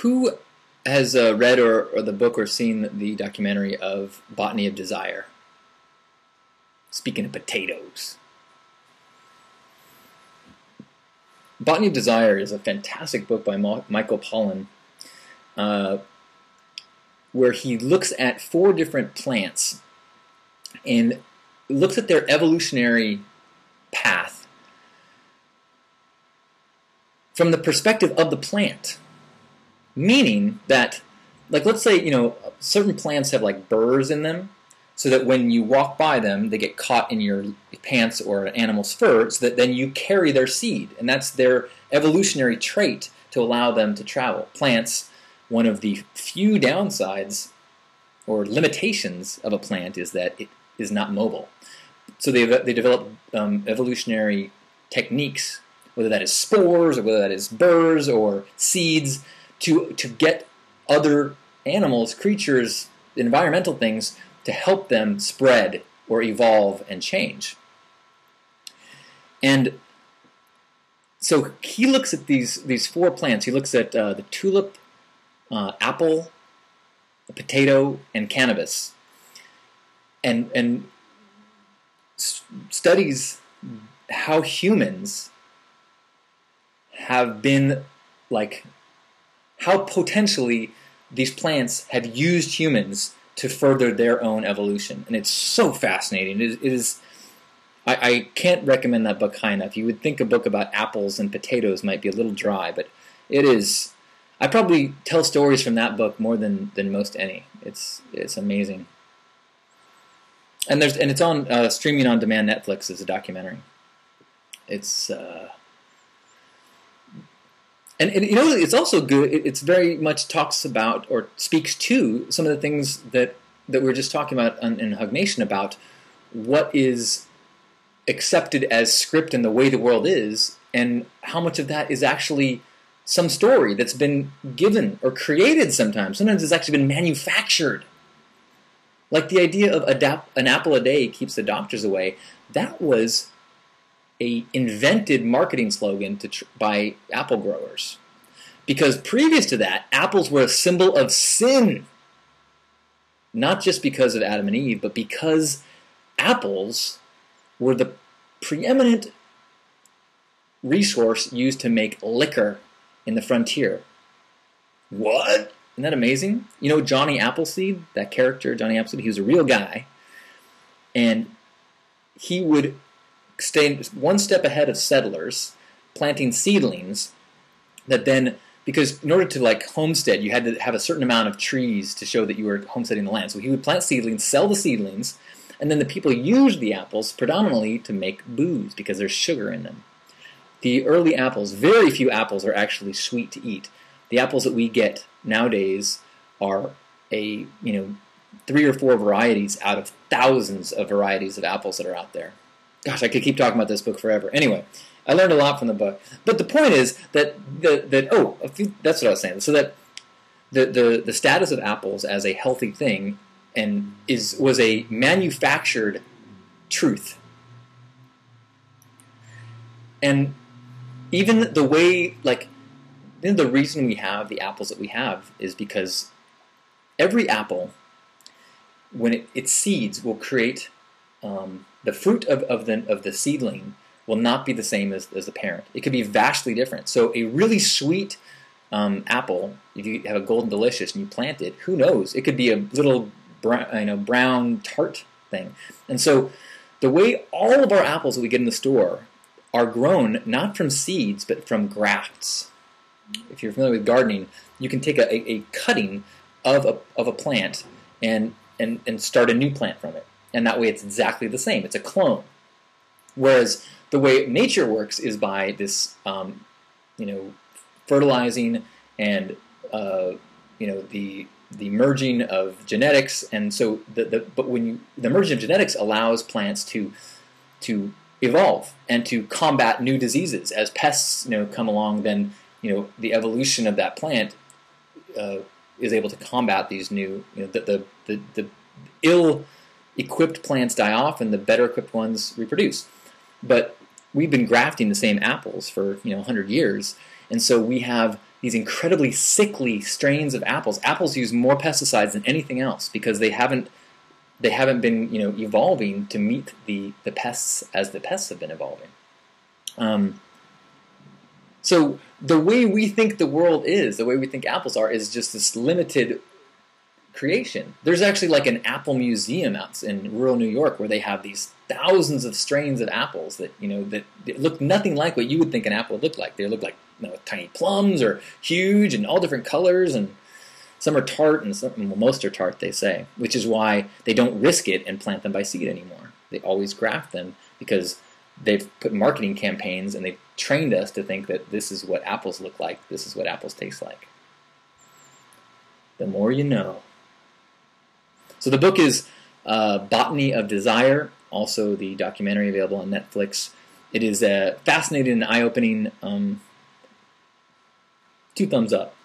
Who has read or the book or seen the documentary of Botany of Desire? Speaking of potatoes. Botany of Desire is a fantastic book by Michael Pollan, where he looks at 4 different plants and looks at their evolutionary path from the perspective of the plant. Meaning that, like, let's say, certain plants have like burrs in them, so that when you walk by them, they get caught in your pants or an animal's fur, so that then you carry their seed. And that's their evolutionary trait to allow them to travel. Plants, one of the few downsides or limitations of a plant is that it is not mobile. So they develop evolutionary techniques, whether that is spores or whether that is burrs or seeds, to get other animals, creatures, environmental things to help them spread or evolve and change. And so he looks at these 4 plants. He looks at the tulip, apple, the potato, and cannabis, and studies how humans have been, like, how potentially these plants have used humans to further their own evolution. And it's so fascinating. It is. I can't recommend that book high enough. You would think a book about apples and potatoes might be a little dry, but it is. I probably tell stories from that book more than most any. It's amazing. And it's on streaming on demand Netflix as a documentary. It's and it's also good. It's very much talks about or speaks to some of the things that we were just talking about in Hug Nation about what is accepted as script and the way the world is, and how much of that is actually some story that's been given or created sometimes. Sometimes it's actually been manufactured. Like the idea of an apple a day keeps the doctors away. That was a invented marketing slogan by apple growers. Because previous to that, apples were a symbol of sin. Not just because of Adam and Eve, but because apples were the preeminent resource used to make liquor in the frontier. What? Isn't that amazing? You know Johnny Appleseed, that character, Johnny Appleseed, he was a real guy. And he would stay one step ahead of settlers, planting seedlings that then, because in order to like homestead, you had to have a certain amount of trees to show that you were homesteading the land. So he would plant seedlings, sell the seedlings, and then the people used the apples predominantly to make booze because there's sugar in them. The early apples, very few apples are actually sweet to eat. The apples that we get nowadays are 3 or 4 varieties out of thousands of varieties of apples that are out there. Gosh, I could keep talking about this book forever. Anyway, I learned a lot from the book. But the point is that's what I was saying. So that the status of apples as a healthy thing was a manufactured truth. And even the way, the reason we have the apples that we have is because every apple, when its seeds will create the fruit of the seedling will not be the same as the parent. It could be vastly different. So a really sweet apple, if you have a Golden Delicious and you plant it, who knows? It could be a little brown tart thing. And so the way all of our apples that we get in the store are grown not from seeds but from grafts. If you're familiar with gardening, you can take a cutting of a plant and start a new plant from it. And that way it's exactly the same. It's a clone. Whereas the way nature works is by this, fertilizing and, the merging of genetics. And so the merging of genetics allows plants to evolve and to combat new diseases. As pests, come along, then, the evolution of that plant is able to combat these new, the ill-equipped plants die off and the better-equipped ones reproduce. But we've been grafting the same apples for 100 years, and so we have these incredibly sickly strains of apples. Apples use more pesticides than anything else because they haven't been evolving to meet the pests as the pests have been evolving. So the way we think the world is, the way we think apples are, is just this limited creation. There's actually like an apple museum out in rural New York where they have these thousands of strains of apples that look nothing like what you would think an apple would look like. They look like tiny plums or huge and all different colors, and some are tart and most are tart, they say, which is why they don't risk it and plant them by seed anymore. They always graft them because they've put marketing campaigns and they've trained us to think that this is what apples look like, this is what apples taste like. The more you know. So the book is Botany of Desire, also the documentary available on Netflix. It is fascinating and eye-opening. 2 thumbs up.